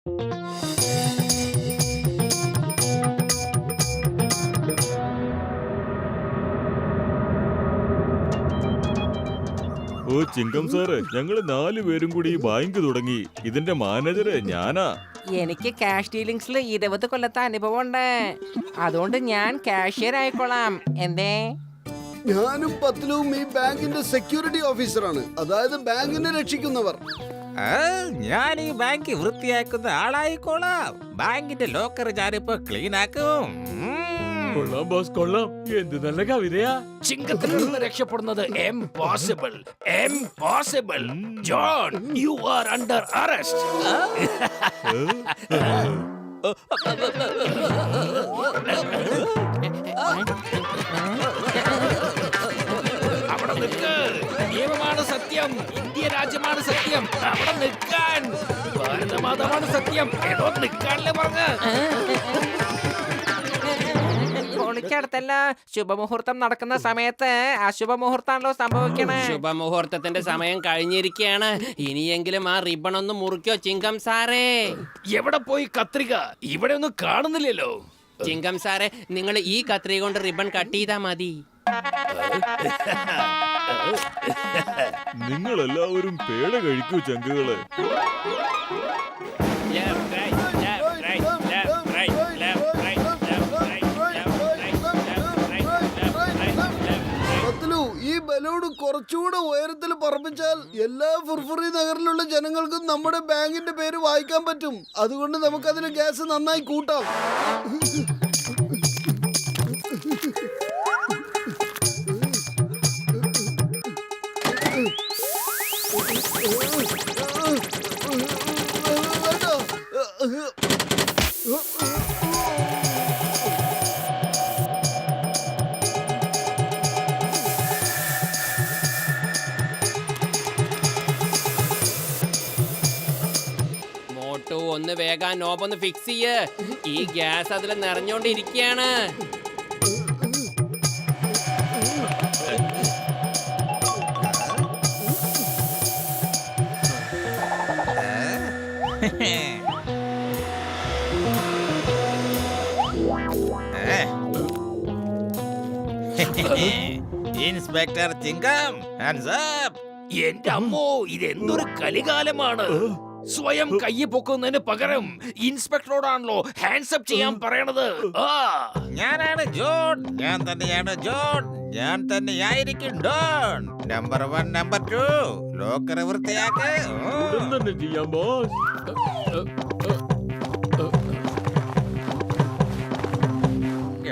ഓ ചിങ്കം sir, ഞങ്ങള് 4 പേരും കൂടി ഈ ബാങ്ക് തുടങ്ങി. ഇതിന്റെ മാനേജര് ഞാനാ. എനിക്ക് ക്യാഷ് ഡീലിംഗ്സിൽ 20 കൊല്ലത്തെ അനുഭവമുണ്ട്. അതുകൊണ്ട് ഞാൻ കാഷ്യർ ആയിക്കോളാം. എന്തേ? ഞാനും പത്ലുവും ഈ ബാങ്കിന്റെ സെക്യൂരിറ്റി ഓഫീസറാണ്, അതായത് ബാങ്കിനെ രക്ഷിക്കുന്നവർ. ഞാൻ ഈ ബാങ്ക് വൃത്തിയാക്കുന്ന ആളായിക്കോളാം. ബാങ്കിന്റെ ലോക്കർ ഞാനിപ്പോ ക്ലീൻ ആക്കും. കൊള്ളാം ബോസ്, കൊള്ളാം. എന്ത് നല്ല കവിതയാ. ചിങ്കത്തിൽ നിന്ന് രക്ഷപ്പെടുന്നത് impossible. Impossible. John, you are under arrest. അവിടെ നിൽക്ക്. നിയമമാണ് സത്യം. ഇന്ത്യ രാജ്യമാണ് സത്യം. അവിടെ നിൽക്കാൻ. ഭാരതമാതാവാണ് സത്യം. ഏതോ നിൽക്കാനല്ലേ പറഞ്ഞ. പൊളിക്കടുത്തല്ല, ശുഭമുഹൂർത്തം നടക്കുന്ന സമയത്ത് അശുഭമുഹൂർത്താണല്ലോ സംഭവിക്കണേ. ശുഭമുഹൂർത്തത്തിന്റെ സമയം കഴിഞ്ഞിരിക്കുകയാണ്. ഇനിയെങ്കിലും ആ റിബൺ ഒന്ന് മുറിക്കോ ചിങ്കം സാറേ. എവിടെ പോയി കത്രിക? ഇവിടെ ഒന്നും കാണുന്നില്ലല്ലോ. ചിങ്കം സാറേ, നിങ്ങൾ ഈ കത്രിക കൊണ്ട് റിബൺ കട്ട് ചെയ്താ മതി. നിങ്ങളെല്ലാവരും പേട കഴിക്കൂ ചങ്കുകള്. പത്ലു, ഈ ബലൂൺ കുറച്ചുകൂടെ ഉയരത്തിൽ പറപ്പിച്ചാൽ എല്ലാ ഫുർഫുറി നഗറിലുള്ള ജനങ്ങൾക്കും നമ്മുടെ ബാങ്കിന്റെ പേര് വായിക്കാൻ പറ്റും. അതുകൊണ്ട് നമുക്കതിന് ഗ്യാസ് നന്നായി കൂട്ടാം. മോട്ടു ഒന്ന് വേഗം നോബൊന്ന് ഫിക്സ് ചെയ്യ്. ഈ ഗ്യാസ് അതിൽ നിറഞ്ഞോണ്ടിരിക്കുകയാണ്. Inspector ചിങ്കം, hands up. എന്റെ അമ്മോ, ഇതെന്തൊരു കലികാലമാണ്. സ്വയം കയ്യെ പൊക്കുന്നതിന് പകരം ഇൻസ്പെക്ടറോടാണല്ലോ ഹാൻഡ്സപ്പ് ചെയ്യാൻ പറയണത്. ഞാനാണ് ജോൺ. ഞാൻ തന്നെയാണ് ജോൺ. ഞാൻ തന്നെയായിരിക്കും ഡോൺ. നമ്പർ 1, നമ്പർ 2 ലോക്കർ വൃത്തിയാക്ക്. ഉടൻ തന്നെ ചെയ്യാം ബോസ്.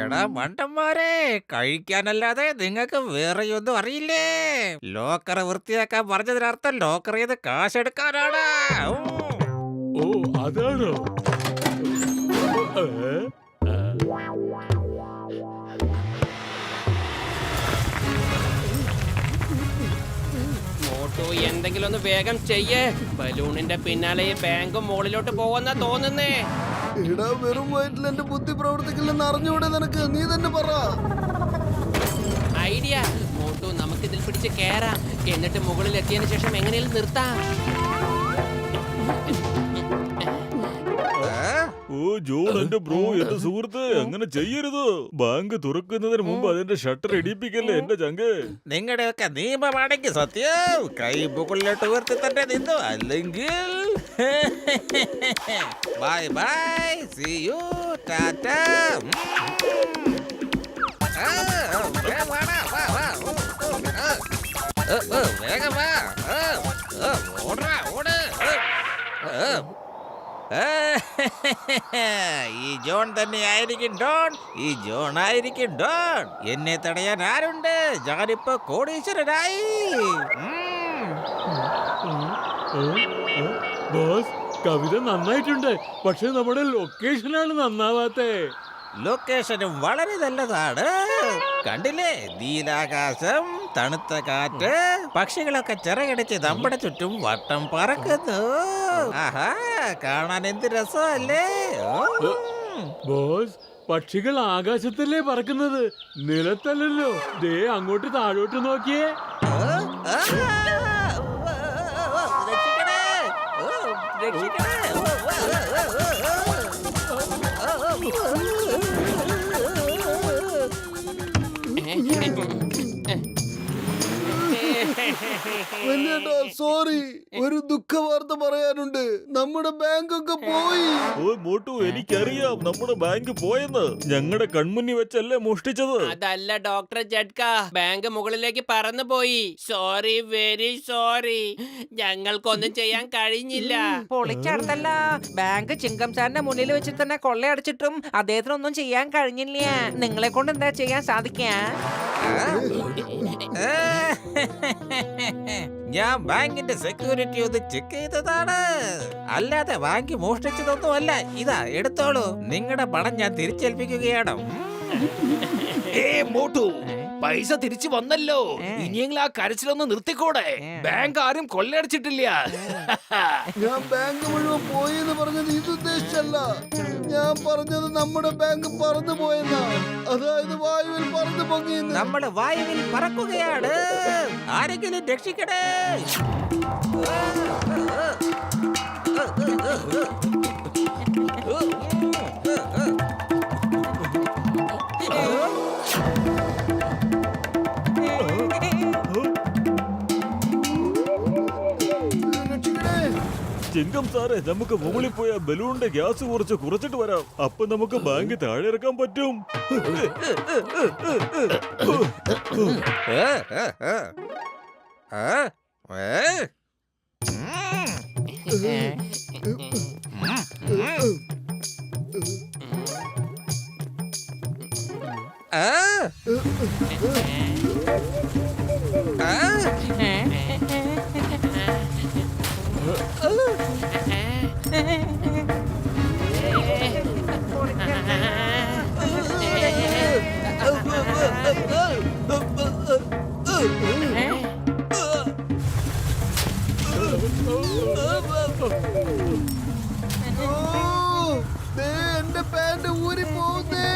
എടാ മണ്ടന്മാരെ, കഴിക്കാനല്ലാതെ നിങ്ങൾക്ക് വേറെയൊന്നും അറിയില്ലേ? ലോക്കർ വൃത്തിയാക്കാൻ പറഞ്ഞതിനർത്ഥം ലോക്കർ ചെയ്ത് കാശെടുക്കാനാണ്. ഓ അതാണോ? മോട്ടു എന്തെങ്കിലും ഒന്ന് വേഗം ചെയ്യേ. ബലൂണിന്റെ പിന്നാലെ ഈ ബാങ്കും മുകളിലോട്ട് പോവെന്നാ തോന്നുന്നേ. എടാ, വെറും വയറ്റിൽ എന്റെ ബുദ്ധി പ്രവർത്തിക്കില്ലെന്ന് അറിഞ്ഞൂടെ നിനക്ക്? നീ തന്നെ പറ. ഐഡിയ. മോട്ടു, നമുക്ക് ഇതിൽ പിടിച്ച് കേറാം. എന്നിട്ട് മുകളിൽ എത്തിയതിനു ശേഷം എങ്ങനെയും നിർത്താം. ഓ ജോൺ, എന്റെ ബ്രോ, എന്റെ സുഹൃത്ത്, അങ്ങനെ ചെയ്യരുത്. ബാങ്ക് തുറക്കുന്നതിന് മുമ്പ് അതിന്റെ ഷട്ടർ ഇടിപ്പിക്കല്ലേ എന്റെ ചങ്ക്. നിങ്ങളുടെയൊക്കെ നിയമമാണെങ്കിൽ സത്യം കൈ മുകളിലോട്ട് ഉയർത്തി തന്നെ നിന്നു. അല്ലെങ്കിൽ ബൈ ബൈ, സീ യു, ടാറ്റ. വേഗം വാ. ഓടാ ഓട്. ഈ ജോൺ തന്നെ ആയിരിക്കും ഡോൺ. ഈ ജോൺ ആയിരിക്കും ഡോൺ. എന്നെ തടയാൻ ആരുണ്ട്? ഞാനിപ്പോ കോടീശ്വരനായി. ബോസ്, കവിത നന്നായിട്ടുണ്ട്. പക്ഷെ നമ്മുടെ ലൊക്കേഷനാണ് നന്നാവാത്തേ. ലൊക്കേഷനും വളരെ നല്ലതാണ്. കണ്ടില്ലേ? നീലാകാശം, തണുത്ത കാറ്റ്, പക്ഷികളൊക്കെ ചിറകടിച്ച് നമ്മുടെ ചുറ്റും വട്ടം പറക്കുന്നു. ആഹാ, കാണാൻ എന്ത് രസമല്ലേ? ബോസ്, പക്ഷികൾ ആകാശത്തല്ലേ പറക്കുന്നത്, നിലത്തല്ലല്ലോ. ദേ അങ്ങോട്ട് താഴോട്ട് നോക്കിയേ. രക്ഷിക്കണേ, രക്ഷിക്കണേ. ചേട്ടാ സോറി, ഒരു ദുഃഖവാർത്ത പറയാനുണ്ട്. നമ്മുടെ ബാങ്ക് ഒക്കെ പോയി. ഓ മോട്ടു, എനിക്കറിയാം നമ്മുടെ ബാങ്ക് പോയെന്ന്. ഞങ്ങളുടെ കൺമുന്നിൽ വെച്ചല്ലേ മോഷ്ടിച്ചത്. അതല്ല ഡോക്ടർ ജഡ്ക, ബാങ്ക് മുകളിലേക്ക് പറന്നു പോയി. Sorry, very sorry. ഞങ്ങൾക്കൊന്നും ചെയ്യാൻ കഴിഞ്ഞില്ല. പൊളിച്ചടുത്തല്ല. ബാങ്ക് ചിങ്കം സാറിന്റെ മുന്നിൽ വെച്ച് തന്നെ കൊള്ളയടിച്ചിട്ടും അദ്ദേഹത്തിനൊന്നും ചെയ്യാൻ കഴിഞ്ഞില്ല. നിങ്ങളെ കൊണ്ട് എന്താ ചെയ്യാൻ സാധിക്കാ? ഞാൻ ബാങ്കിന്റെ സെക്യൂരിറ്റി ഒന്ന് ചെക്ക് ചെയ്തതാണ്, അല്ലാതെ ബാങ്ക് മോഷ്ടിച്ചതൊന്നും അല്ല. ഇതാ എടുത്തോളൂ, നിങ്ങളുടെ പണം ഞാൻ തിരിച്ചേൽപ്പിക്കുകയാണ്. മോട്ടു, പൈസ തിരിച്ചു വന്നല്ലോ. ഇനിയെങ്കിലും ആ കരച്ചിലൊന്ന് നിർത്തിക്കോടെ. ബാങ്ക് ആരും കൊള്ളയടിച്ചിട്ടില്ല. ഞാൻ ബാങ്ക് മുഴുവൻ പോയി എന്ന് പറഞ്ഞത് ഇത് ഉദ്ദേശിച്ചല്ല. ഞാൻ പറഞ്ഞത് നമ്മുടെ ബാങ്ക് പറന്നു പോയെന്നാ. അതായത് വായുവിൽ പറന്നു പൊങ്ങിയെന്ന്. നമ്മള് വായുവിൽ പറക്കുകയാണ്. ആരെങ്കിലും രക്ഷിക്കണേ. ചിങ്കം സാറേ, നമുക്ക് മുകളിൽ പോയ ബലൂണിന്റെ ഗ്യാസ് കുറച്ചിട്ട് വരാം. അപ്പൊ നമുക്ക് ബാങ്ക് താഴെ ഇറക്കാൻ പറ്റും. എന്റെ പാന്റ് ഊരി പോകുന്നേ.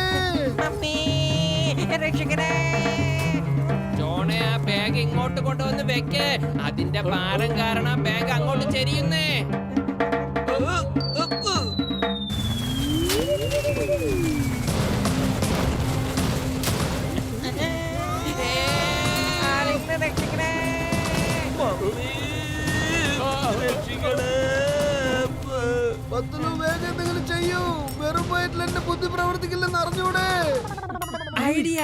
ജോണെ, ആ ബാഗ് ഇങ്ങോട്ട് കൊണ്ടുവന്ന് വെക്ക്. അതിന്റെ ഭാരം കാരണം ബാഗ് അങ്ങോട്ട് ചെരിയുന്നേ. പത്തുലു വേഗം എന്തെങ്കിലും ചെയ്യൂ. വെറും വയറ്റിൽ എന്റെ ബുദ്ധി പ്രവർത്തിക്കില്ലെന്ന് അറിഞ്ഞൂടെ? ഐഡിയ.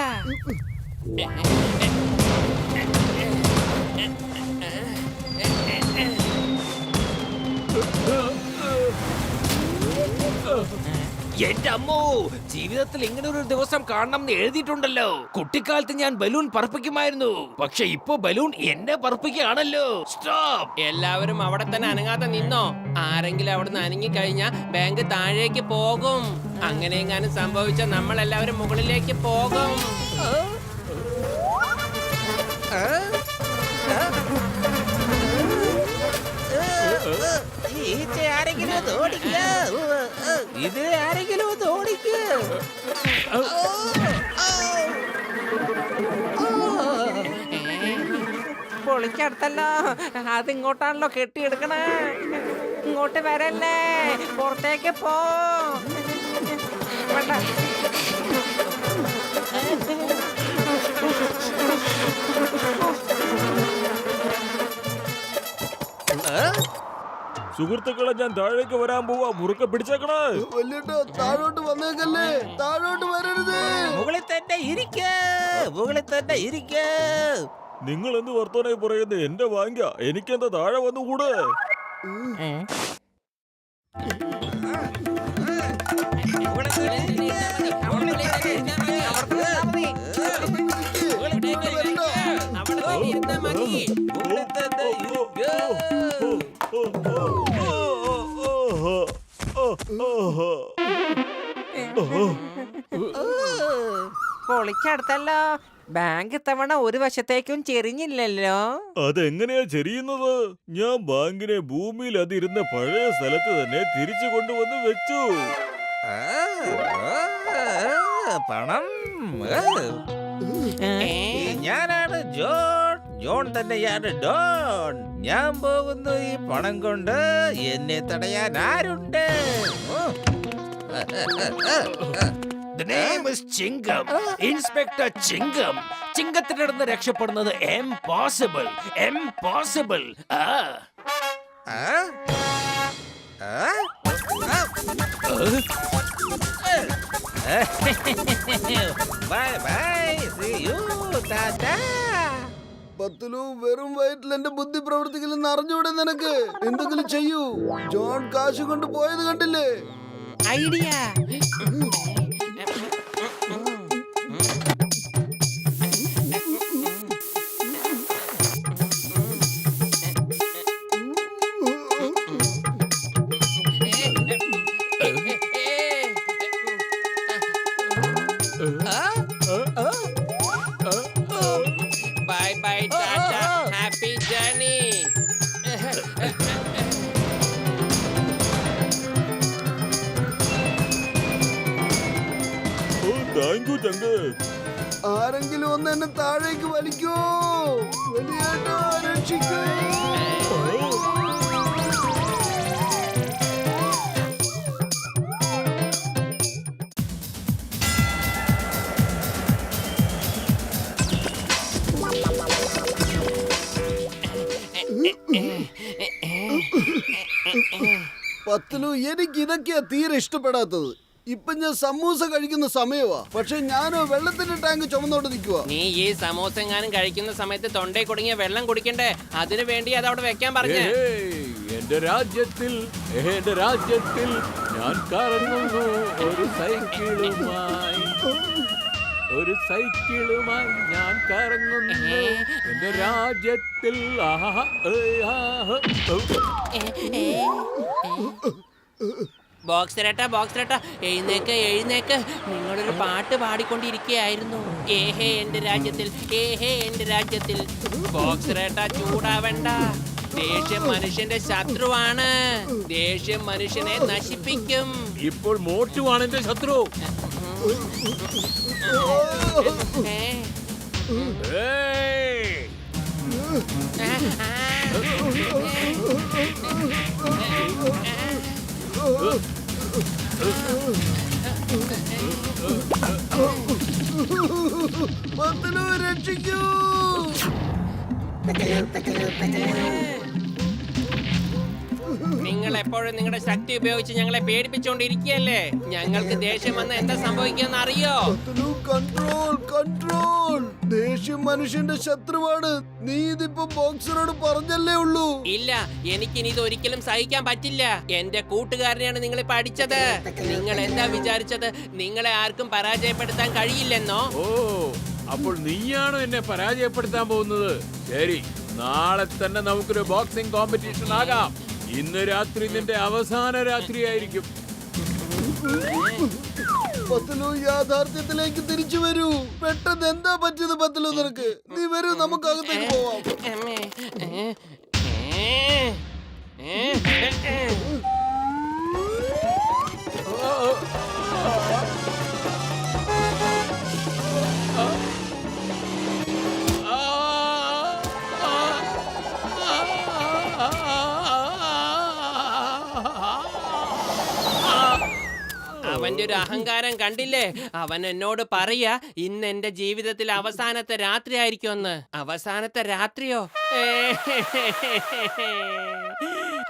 എന്റെ അമ്മോ, ജീവിതത്തിൽ ഇങ്ങനെ ഒരു ദിവസം കാണണം എന്ന് എഴുതിയിട്ടുണ്ടല്ലോ. കുട്ടിക്കാലത്ത് ഞാൻ ബലൂൺ പറപ്പിക്കുമായിരുന്നു, പക്ഷെ ഇപ്പൊ ബലൂൺ എന്നെ പറപ്പിക്കുകയാണല്ലോ. സ്റ്റോപ്പ്. എല്ലാവരും അവിടെ തന്നെ അനങ്ങാതെ നിന്നോ. ആരെങ്കിലും അവിടുന്ന് അനങ്ങി കഴിഞ്ഞാ ബാങ്ക് താഴേക്ക് പോകും. അങ്ങനെ എങ്ങാനും സംഭവിച്ച നമ്മൾ എല്ലാവരും മുകളിലേക്ക് പോകും. ആരെങ്കിലും ഒന്ന് ഓടിക്കുക. ഇത് ആരെങ്കിലും ഒന്ന് ഓടിക്കുക. പൊളിച്ചടുത്തല്ലോ. അതിങ്ങോട്ടാണല്ലോ കെട്ടിയെടുക്കണേ. ഇങ്ങോട്ട് വരല്ലേ, പുറത്തേക്ക് പോ. വേണ്ട. സുഹൃത്തുക്കളെ, ഞാൻ താഴേക്ക് വരാൻ പോവാ. മുറുക്കെ പിടിച്ചേക്കണേ. വല്യേട്ടാ, താഴോട്ട് വന്നേക്കല്ലേ. താഴോട്ട് വരരുത്. മുകളിൽ തന്നെ ഇരിക്ക, മുകളിൽ തന്നെ ഇരിക്ക. നിങ്ങൾ എന്ത് വർത്തമാനായി പറയുന്നത്? എന്റെ വാങ്ക, എനിക്കെന്താ താഴെ വന്നുകൂടെ? പൊളിച്ചടുത്തല്ലോ. ബാങ്ക് ഇത്തവണ ഒരു വശത്തേക്കും ചെരിഞ്ഞില്ലല്ലോ. അതെങ്ങനെയാ ചെരിയുന്നത്? ഞാൻ ബാങ്കിനെ ഭൂമിയിൽ അതിരുന്ന പഴയ സ്ഥലത്ത് തന്നെ തിരിച്ചു കൊണ്ടുവന്ന് വെച്ചു. പണം. ഞാനാണ് ജോൺ. ജോൺ തന്നെയാണ് ഡോൺ. ഞാൻ പോകുന്നു ഈ പണം കൊണ്ട്. എന്നെ തടയാൻ ആരുണ്ട്? The name is Chinkam. Inspector Chinkam. ചിങ്കത്തിന്റെ അടുത്ത് രക്ഷപ്പെടുന്നത് impossible. ആ bye bye see you tata. Pathulu, വെറും വയറ്റിൽ എന്റെ ബുദ്ധി പ്രവർത്തിക്കില്ലെന്ന് അറിഞ്ഞൂടെ നിനക്ക്? എന്തെങ്കിലും ചെയ്യൂ. ജോൺ കാശ് കൊണ്ട് പോയത് കണ്ടില്ലേ? Idea. Bye bye tata, happy journey. Oh thank you ചങ്ക്. ആരെങ്കിലും ഒന്ന് എന്നെ താഴേക്ക് വലിക്കൂ. വലിയേട്ടാ, രക്ഷിക്കൂ. പത്തുലു, എനിക്ക് ഇതൊക്കെയാ തീരെ ഇഷ്ടപ്പെടാത്തത്. ഇപ്പൊ ഞാൻ സമൂസ കഴിക്കുന്ന സമയമാ, പക്ഷെ ഞാനോ വെള്ളത്തിന്റെ ടാങ്ക് ചുമന്നോണ്ട് നിൽക്കുക. നീ ഈ സമോസ എങ്ങാനും കഴിക്കുന്ന സമയത്ത് തൊണ്ടയിൽ കുടുങ്ങിയ വെള്ളം കുടിക്കണ്ടേ? അതിനു വേണ്ടി അത് അവിടെ വെക്കാൻ പറഞ്ഞു. എന്റെ രാജ്യത്തിൽ ഞാൻ കറങ്ങുന്നു ഒരു സൈക്കിളുമായി ഞാൻ കറങ്ങുന്നു എന്റെ രാജ്യത്തിൽ. ബോക്സറേട്ടാ എഴുന്നേക്ക്. നിങ്ങളൊരു പാട്ട് പാടിക്കൊണ്ടിരിക്കുകയായിരുന്നു. ഏഹേ എന്റെ രാജ്യത്തിൽ. ബോക്സറേട്ടാ, ചൂടാവണ്ട. ദേഷ്യം മനുഷ്യന്റെ ശത്രുവാണ്. ദേഷ്യം മനുഷ്യനെ നശിപ്പിക്കും. ഇപ്പോൾ മോട്ടുവാണ് എന്റെ ശത്രു. പത്തുലു, രക്ഷിക്കൂ. നിങ്ങൾ എപ്പോഴും നിങ്ങളുടെ ശക്തി ഉപയോഗിച്ച് ഞങ്ങളെ പേടിപ്പിച്ചുകൊണ്ടിരിക്കുകയല്ലേ? ഞങ്ങൾക്ക് ദേഷ്യം വന്ന് എന്താ സംഭവിക്കുമെന്ന് അറിയോ? പത്തുലു, കൺട്രോൾ. ദേഷ്യം മനുഷ്യന്റെ ശത്രുവാണ്. നീ ഇതിപ്പോ ബോക്സറോട് പറഞ്ഞല്ലേ ഉള്ളൂ. ഇല്ല, എനിക്കിനി ഇത് ഒരിക്കലും സഹിക്കാൻ പറ്റില്ല. എന്റെ കൂട്ടുകാരനെയാണ് നിങ്ങൾ ഇപ്പൊ അടിച്ചത്. നിങ്ങൾ എന്താ വിചാരിച്ചത്? നിങ്ങളെ ആർക്കും പരാജയപ്പെടുത്താൻ കഴിയില്ലെന്നോ? ഓ, അപ്പോൾ നീയാണോ എന്നെ പരാജയപ്പെടുത്താൻ പോകുന്നത്? ശരി, നാളെ തന്നെ നമുക്കൊരു ബോക്സിംഗ് കോമ്പറ്റീഷൻ ആകാം. ഇന്ന് രാത്രി നിന്റെ അവസാന രാത്രിയായിരിക്കും. പത്തുലു, യാഥാർത്ഥ്യത്തിലേക്ക് തിരിച്ചു വരൂ. പെട്ടെന്ന് എന്താ പറ്റിയത് പത്തുലു നിനക്ക്? നീ വരൂ, നമുക്ക് അകത്തേക്ക് പോവാം. അവന്റെ ഒരു അഹങ്കാരം കണ്ടില്ലേ? അവൻ എന്നോട് പറയാ ഇന്ന് എന്റെ ജീവിതത്തിൽ അവസാനത്തെ രാത്രി ആയിരിക്കുമെന്ന്. അവസാനത്തെ രാത്രിയോ?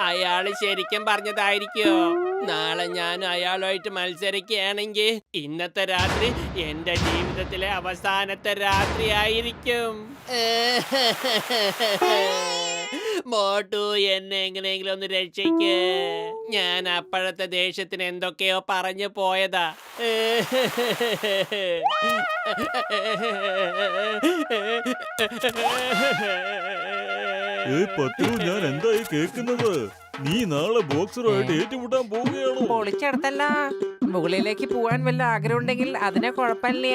അയാള് ശരിക്കും പറഞ്ഞതായിരിക്കോ? നാളെ ഞാൻ അയാളുമായിട്ട് മത്സരിക്കുകയാണെങ്കിൽ ഇന്നത്തെ രാത്രി എന്റെ ജീവിതത്തിലെ അവസാനത്തെ രാത്രി ആയിരിക്കും. മോട്ടു, എന്നെ എങ്ങനെയെങ്കിലും ഒന്ന് രക്ഷിക്ക്. ഞാൻ അപ്പോഴത്തെ ദേഷ്യത്തിന് എന്തൊക്കെയോ പറഞ്ഞു പോയതാ. പത്രു, ഞാൻ എന്തായി കേൾക്കുന്നത്? നീ നാളെ ബോക്സറുമായിട്ട് ഏറ്റുമുട്ടാൻ പോവുകയാണോ? പൊളിച്ചെടുത്തല്ല. മുകളിലേക്ക് പോവാൻ വല്ല ആഗ്രഹം ഉണ്ടെങ്കിൽ അതിനെ കുഴപ്പമില്ല.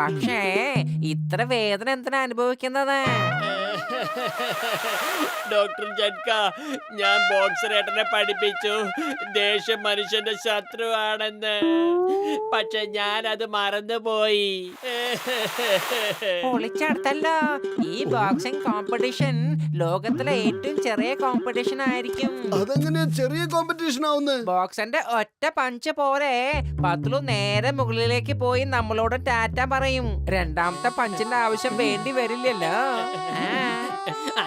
പക്ഷേ ഇത്ര വേദന എന്തിനാ അനുഭവിക്കുന്നത്? ഡോക്ടർ ജഡ്ക, ഞാൻ ബോക്സറേട്ടനെ പഠിപ്പിച്ചു ദേഷ്യം മനുഷ്യന്റെ ശത്രുവാണെന്ന്. പക്ഷെ ഞാൻ അത് മറന്നുപോയി. പൊളിച്ചടുത്തല്ലോ. ഈ ബോക്സിംഗ് കോമ്പറ്റീഷൻ ലോകത്തിലെ ഏറ്റവും ചെറിയ കോമ്പറ്റീഷൻ ആയിരിക്കും. അതെങ്ങനെയാ ചെറിയ കോമ്പറ്റീഷൻ ആവുന്നത്? ബോക്സന്റെ ഒറ്റ പഞ്ച് പോരെ പത്ലു നേരെ മുകളിലേക്ക് പോയി നമ്മളോട് ടാറ്റ പറയും. രണ്ടാമത്തെ പഞ്ചിന്റെ ആവശ്യം വേണ്ടി വരില്ലല്ലോ.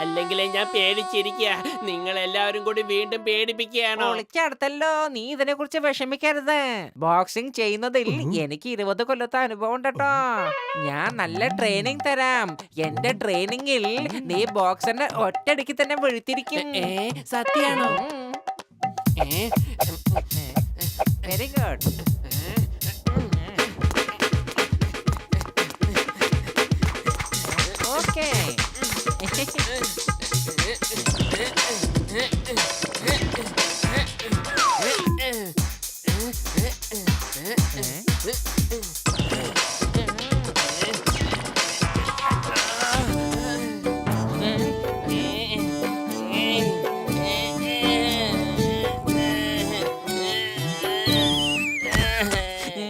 അല്ലെങ്കിലേ ഞാൻ പേടിച്ചിരിക്കുക. നിങ്ങൾ എല്ലാവരും കൂടി വീണ്ടും പേടിപ്പിക്കുകയാണോ? പൊളിച്ചടുത്തല്ലോ. നീ ഇതിനെ കുറിച്ച് വിഷമിക്കരുത്. ബോക്സിംഗ് ചെയ്യുന്നതിൽ എനിക്ക് 20 കൊല്ലത്തെ അനുഭവം ഉണ്ട് കേട്ടോ. ഞാൻ നല്ല ട്രെയിനിങ് തരാം. എന്റെ ട്രെയിനിങ്ങിൽ നീ ബോക്സറിനെ ഒറ്റയടിക്ക് തന്നെ വീഴ്ത്തിരിക്കും. സത്യാണോ? Very good. ഓക്കേ.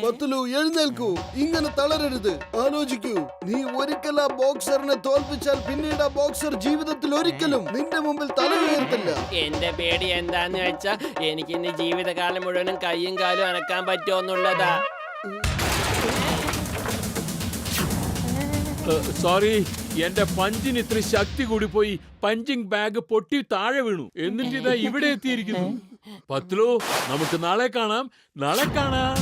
പത്തുലു, എഴുന്നേൽക്കൂ. ഇങ്ങനെ തളരരുത്. ആലോചിക്കൂ. നീ ഒരിക്കൽ ആ ബോക്സറിനെ തോൽപ്പിച്ചാൽ പിന്നീട് ആ ബോക്സർ ജീവിതത്തിൽ ഒരിക്കലും നിന്റെ മുമ്പിൽ തല ഉയർത്തില്ല. എന്റെ പേടി എന്താന്ന് വെച്ചാ എനിക്ക് ഇന്ന് ജീവിതകാലം മുഴുവനും കയ്യും കാലും അനക്കാൻ പറ്റുമെന്നുള്ളതാ. സോറി, എന്റെ പഞ്ചിന് ഇത്ര ശക്തി കൂടി പോയി. പഞ്ചിങ് ബാഗ് പൊട്ടി താഴെ വീണു. എന്നിട്ട് ഇതാ ഇവിടെ എത്തിയിരിക്കുന്നു. പത്ലു, നമുക്ക് നാളെ കാണാം. നാളെ കാണാം.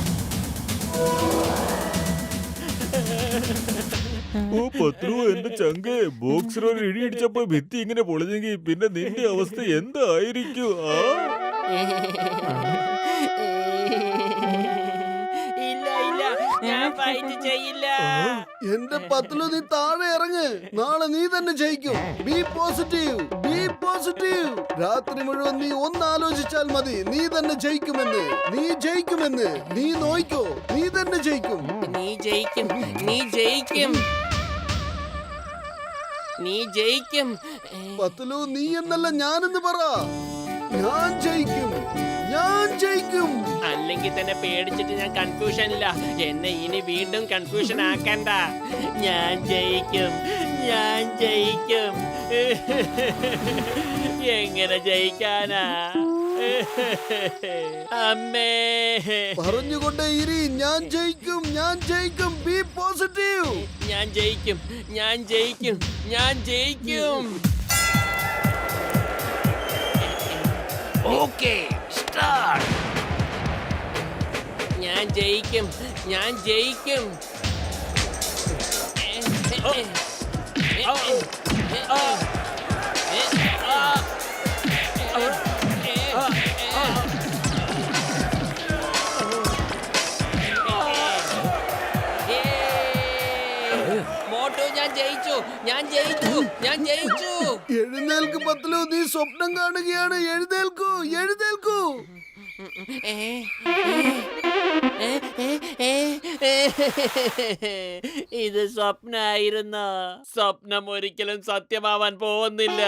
ഓ പത്രു, എന്റെ ചങ്ക്, ബോക്സർ ഒരു ഇടി ഇടിച്ചപ്പോ ഭിത്തി ഇങ്ങനെ പൊളിഞ്ഞെങ്കിൽ പിന്നെ നിന്റെ അവസ്ഥ എന്തായിരിക്കും? ഇല്ല ഇല്ല, ഞാൻ ഫൈറ്റ് ചെയ്യില്ല. എന്റെ പത്തുലു, നീ താഴെ ഇറങ്ങ്. നാളെ നീ തന്നെ ജയിക്കും. B positive, B positive. രാത്രി മുഴുവൻ നീ ഒന്ന് ആലോചിച്ചാൽ മതി. നീ തന്നെ ജയിക്കുമെന്ന്, നീ ജയിക്കുമെന്ന്. നീ നോയിക്കോ, നീ തന്നെ ജയിക്കും. നീ ജയിക്കും, നീ ജയിക്കും, നീ ജയിക്കും. പത്തുലു, നീ എന്നല്ല ഞാനെന്ന് പറ. ഞാൻ ജയിക്കും, ഞാൻ ജയിക്കും. അല്ലെങ്കിൽ തന്നെ പേടിച്ചിട്ട് ഞാൻ കൺഫ്യൂഷനില്ല. എന്നെ ഇനി വീണ്ടും കൺഫ്യൂഷൻ ആക്കണ്ട. ഞാൻ ജയിക്കും, ഞാൻ ജയിക്കും. എങ്ങനെ ജയിക്കാനാ? അമ്മേ, പറഞ്ഞുകൊണ്ടേ ഇരി. ഞാൻ ജയിക്കും, ഞാൻ ജയിക്കും. B positive. ഞാൻ ജയിക്കും, ഞാൻ ജയിക്കും, ഞാൻ ജയിക്കും. Okay, start. ഞാൻ ജയിക്കും, ഞാൻ ജയിക്കും. മോട്ടു, ഞാൻ ജയിച്ചു, ഞാൻ ജയിച്ചു, ഞാൻ ജയിച്ചു. എഴുന്നേൽക്ക് പത്തുലു, നീ സ്വപ്നം കാണുകയാണ്. എഴുന്നേൽക്കൂ, എഴുന്നേൽക്കൂ. ഇത് സ്വപ്നായിരുന്നു. സ്വപ്നം ഒരിക്കലും സത്യമാവാൻ പോകുന്നില്ല.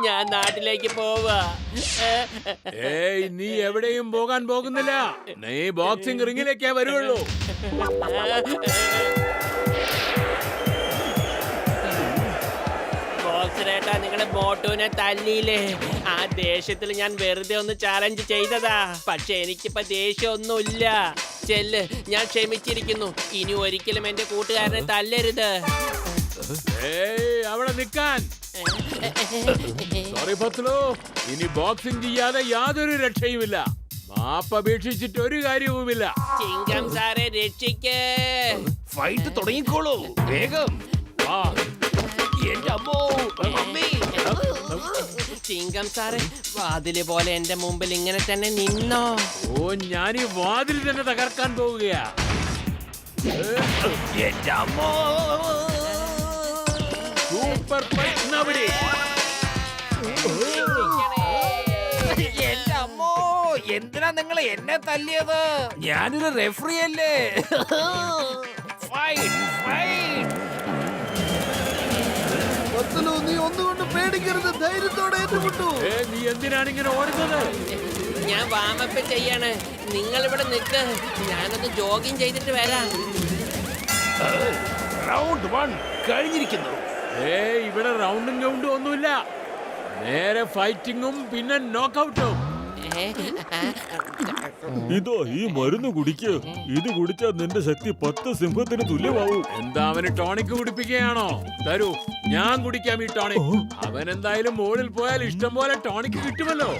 ഞാൻ നാട്ടിലേക്ക് പോവാ. ഏയ്, നീ എവിടെയും പോകാൻ പോകുന്നില്ല. നീ ബോക്സിംഗ് റിംഗിലേക്കേ വരുള്ളൂ. ബോക്സറേട്ടാ, നിങ്ങള് മോട്ടുവിനെ തല്ലിയില്ലേ? ആ ദേഷ്യത്തിൽ ഞാൻ വെറുതെ ഒന്ന് ചാലഞ്ച് ചെയ്തതാ. പക്ഷെ എനിക്കിപ്പോ ദേഷ്യമൊന്നുമില്ല. ചെല്ല്, ഞാൻ ക്ഷമിച്ചിരിക്കുന്നു. ഇനി ഒരിക്കലും എന്റെ കൂട്ടുകാരനെ തല്ലരുത്. ഏയ്, അവിടെ നിൽക്കാൻ. സോറി പത്ലു, ഇനി ബോക്സിംഗ് ചെയ്യാതെ യാതൊരു രക്ഷയുമില്ല. മാപ്പപേക്ഷിച്ചിട്ട് ഒരു കാര്യവുമില്ല. ചിങ്കം സാറെ, രക്ഷിക്കേ. ഫൈറ്റ് തുടങ്ങിക്കോളൂ, വേഗം. ആ, എന്റെ അമ്മോ, മമ്മി. ചിങ്കം സാറെ, വാതില് പോലെ എന്റെ മുമ്പിൽ ഇങ്ങനെ തന്നെ നിന്നോ? ഓ, ഞാൻ ഈ വാതിൽ തന്നെ തകർക്കാൻ പോവുകയാ. എന്റെ അമ്മോ. സൂപ്പർ ഫൈറ്റ് നടപടി. എന്റെ അമ്മോ, എന്തിനാ നിങ്ങൾ എന്നെ തല്ലിയത്? ഞാനൊരു റെഫറി അല്ലേ? Fight, fight. പത്തലു നീ ഒന്നുകൊണ്ട് പേടിക്കരുത്, ധൈര്യത്തോടെ ഏറ്റുമുട്ടു. നീ എന്തിനാണ് ഇങ്ങനെ ഓടുന്നത്? ഞാൻ വാമപ്പ് ചെയ്യാണ്. നിങ്ങൾ ഇവിടെ നിൽക്ക്, ഞാനൊന്ന് ജോഗിങ് ചെയ്തിട്ട് വരാം. റൗണ്ട് 1 കഴിഞ്ഞിരിക്കുന്നു. ഇവിടെ റൗണ്ടും ഗൗണ്ടും ഒന്നുമില്ല. നേരെ ഫൈറ്റിങ്ങും പിന്നെ നോക്കൗട്ടും. ഇതോ ഈ മരുന്ന് കുടിക്ക്. ഇത് കുടിച്ചാൽ നിന്റെ ശക്തി 10 സിംഹത്തിന് തുല്യമാവും. എന്താ അവന് ടോണിക് കുടിപ്പിക്കുകയാണോ? തരൂ, ഞാൻ കുടിക്കാം ഈ ടോണിക്. അവൻ എന്തായാലും മുകളിൽ പോയാൽ ഇഷ്ടം പോലെ ടോണിക് കിട്ടുമല്ലോ.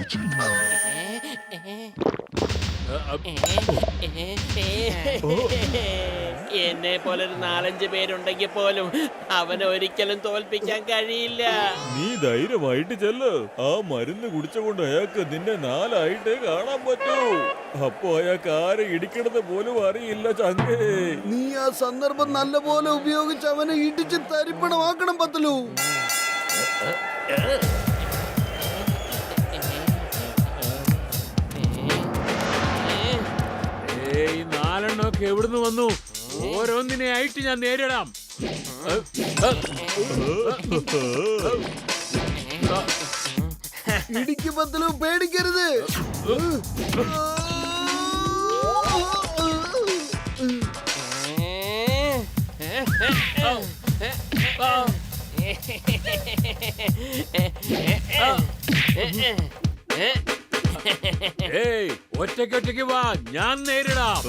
എന്നെ പോലെ ഒരു 4-5 പേരുണ്ടെങ്കിൽ പോലും അവനെ ഒരിക്കലും തോൽപ്പിക്കാൻ കഴിയില്ല. നീ ധൈര്യമായിട്ട് ചെല്ല്. ആ മരുന്ന് കുടിച്ചുകൊണ്ട് അയാൾക്ക് നിന്നെ 4 ആയിട്ടേ കാണാൻ പറ്റൂ. അപ്പൊ അയാൾക്ക് ആരെ ഇടിക്കണത് പോലും അറിയില്ല ചങ്കേ. നീ ആ സന്ദർഭം നല്ലപോലെ ഉപയോഗിച്ച് അവനെ ഇടിച്ച് തരിപ്പണമാക്കണം പത്തലു. ഈ 4 എണ്ണമൊക്കെ എവിടുന്ന് വന്നു? ഓരോന്നിനെ ആയിട്ട് ഞാൻ നേരിടാം. ഇടിക്ക് പത്തലു, പേടിക്കരുത്. ഒറ്റയ്ക്കൊറ്റയ്ക്ക് വാ, ഞാൻ നേരിടാം.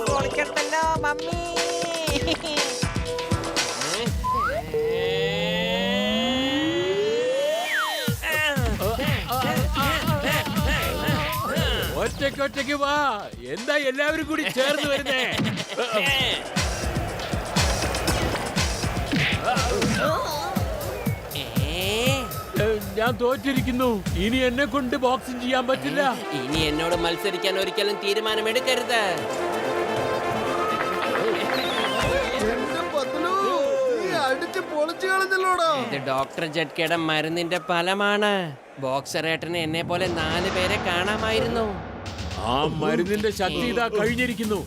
കൊടുക്കട്ടല്ലോ മമ്മി. ഒറ്റയ്ക്കൊറ്റയ്ക്ക് വാ. എന്താ എല്ലാവരും കൂടി ചേർന്ന് വരുന്നേ? ഞാൻ തോറ്റിരിക്കുന്നു. ഇനി എന്നെ കൊണ്ട് ബോക്സിംഗ് ചെയ്യാൻ പറ്റില്ല. ഇനി എന്നോട് മത്സരിക്കാൻ ഒരിക്കലും തീരുമാനമെടുക്കരുത്. എന്റെ പത്തലു, നീ അടിച്ച് പൊളിച്ചു കളഞ്ഞല്ലോടാ. ഇത് ഡോക്ടർ ജഡ്കയുടെ മരുന്നിന്റെ ഫലമാണ്. ബോക്സറേട്ടന് എന്നെ പോലെ 4 പേരെ കാണാമായിരുന്നു. ആ മരുന്നിന്റെ ശക്തി ഇതാ കഴിഞ്ഞിരിക്കുന്നു.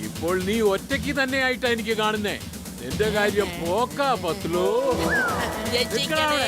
ഇപ്പോൾ നീ ഒറ്റയ്ക്ക് തന്നെയായിട്ടാ എനിക്ക് കാണുന്നേ. നിന്റെ കാര്യം പോക്കാ പത്ലു. രക്ഷിക്കണേ.